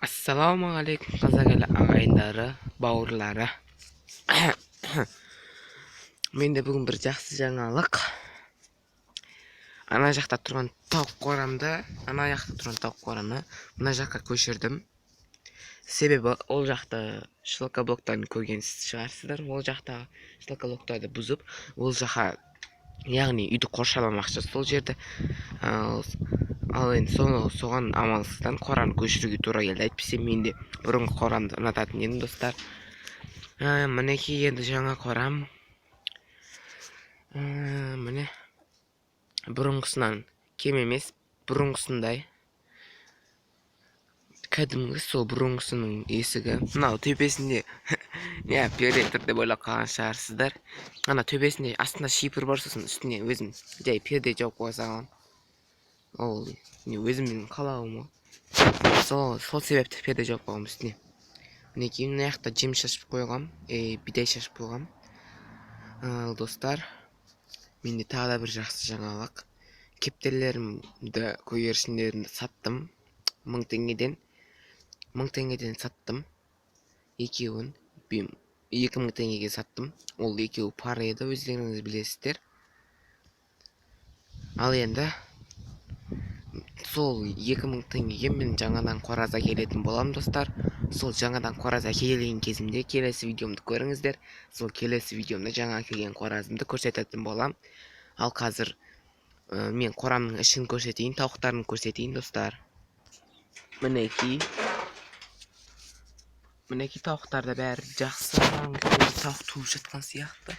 Assalomualaikum қазақ елі ағайындары, бауырлары. Менде бүгін бір жақсы жаңалық. Ана жақта тұрған тауық қорамды, мына жаққа көшірдім. Себебі ол жақта шлакоблоктарын көрген шығарсыздар. Ол жақта шлакоблоктарды бұзып, ол жаққа, яғни үйді қоршаламақшы сол жерді. Ал енді соған амалсыздан қораны көшіруге тура келді. Әйтпесе менде бұрынғы қорамды ұнататын едім, достар. Мінекей енді жаңа қорам. Міне бұрынғысынан кем емес, бұрынғысындай. Кәдімгі сол бұрынғысының есігі. Мынау төбесінде не перде деп ойлап қалған шығарсыздар. Ана төбесінде астында шипір бар, сосын үстіне өзім жай перде жауып қойса аламын. Ол өзімнің қалауым ғой. Сол себепті перде жауып қойғам үстіне. Мінекей мына жақта жем шашып қойғам, бидай шашып қойғам. Достар, менде тағы да бір жақсы жаңалық. Кептерлерімді, көгершіндерімді саттым. 1000 теңгеден саттым. Екеуін 2000 теңгеге саттым. Ол екеуі пара еді, өздеріңіз білесіздер. Ал енді сол 2000 теңгеге мен жаңадан қораз әкелетін болам, достар. Сол жаңадан қораз әкелген кезімде келесі видеомды көріңіздер. Сол келесі видеомда жаңа әкелген қоразымды көрсететін болам. Ал қазір мен қорамның ішін көрсетейін, тауықтарын көрсетейін, достар. Мінекей тауықтарда бәрі жақсы. Тауық туып жатқан сияқты.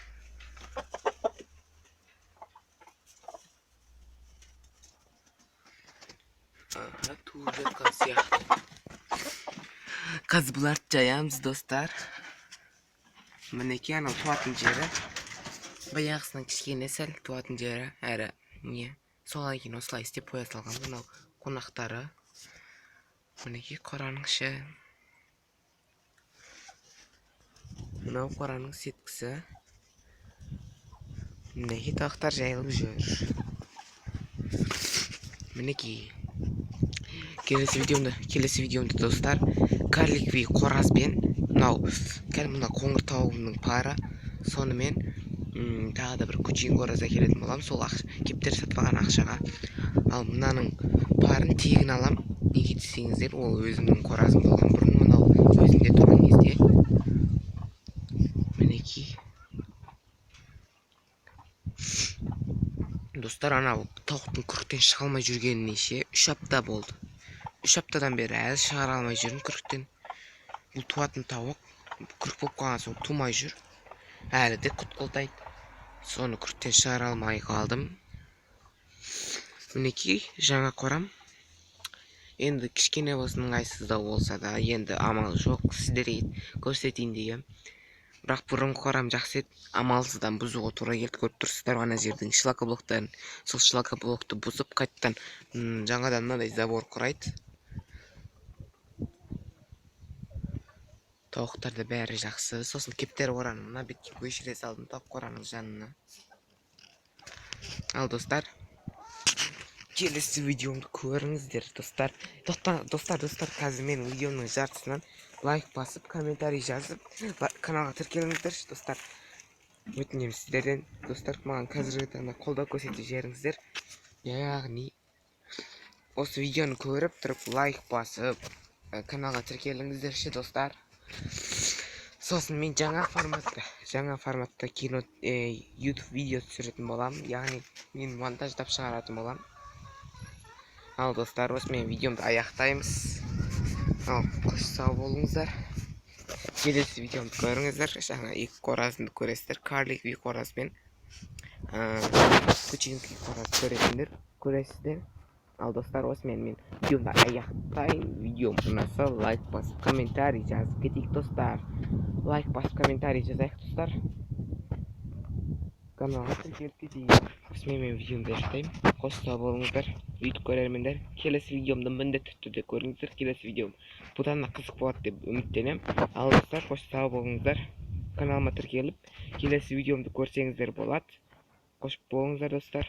Туып жатқан сияқты. Қазір бұларды жаямыз, достар. Мінекей анау туатын жері. Баяғысынан кішкене сәл туатын жері. Әрі не? Солай кейін осылай істеп қоя салған. Мынау қонақтары. Мінекей қораның іші. Мынау қораның сеткісі. Мінекей тауықтар жайылып жүр. Мінекей. Келесі видеомда, достар, карликви қоразбен, мына қоңыр тауығымның пары, сонымен тағы да бір күчен қораз әкелетін болам, сол кептер сатпаған ақшаға. Ал мынаның парын тегін алам, неге десеңіздер, ол өзімнің қоразым болған бұрын, мынау өзімде тұрған кезде. Мінекей. Достар, анау тауықтың күріктен шыға алмай жүргеніне 3 апта болды. 3 аптадан бері әлі шығара алмай жүрмін күріктен. Бұл туатын тауық күрік болып қалған соң тумай жүр. Әлі де құтқылдайды. Соны күріктен шығара алмай қалдым. Мінекей жаңа қорам. Енді кішкене болсын ыңғайсыздау болса да, енді амал жоқ, сіздерге көрсетейін деген. Бірақ бұрынғы қорам жақсы еді, амалсыздан бұзуға тура келді. Көріп тұрсыздар ана жердің шлакоблоктарын. Сол шлакоблокты бұзып, қайттан жаңадан мынадай забор құрайды. Тауықтарды бәрі жақсы. Сосын кептер қораны мына бетке көшіре салдым тауық қораның жанына. Ал достар, келесі видеомды көріңіздер, достар. Достар, қазір менің видеомның жартысынан лайк басып, комментарий жазып, каналға тіркеліңіздер, достар. Өтінемін сіздерден, достар, маған қазіргі таңда қолдау көрсете жеріңіздер. Яғни осы видеоны көріп тұрып лайк басып, каналға тіркеліңіздерші, достар. Сосын мен жаңа форматта кино YouTube видео түсіретін болам, яғни мен монтаждап шығаратын болам. Ал достар, осымен видеомды аяқтаймыз. Ал қош сау болыңыздар. Келесі видеомды көріңіздер. Жаңа екі қоразымды көресіздер. Карликви қоразбен күченкви қораз көресіздер. Ал достар, осымен мен видеомды аяқтайын. Видеом ұнаса лайк басып, комментарий жазып кетейік, достар. Лайк басып, комментарий жазайық, достар. Каналға тіркеліп кетейік. Осымен мен видеомды аяқтаймын. Қош сау болыңыздар, YouTube көрермендер. Келесі видеомды міндетті түрде көріңіздер. Келесі видеом бұдан да қызық болады деп үміттенемін. Ал достар, қош сау болыңыздар. Каналыма тіркеліп, келесі видеомды көрсеңіздер болады. Қош болыңыздар, достар.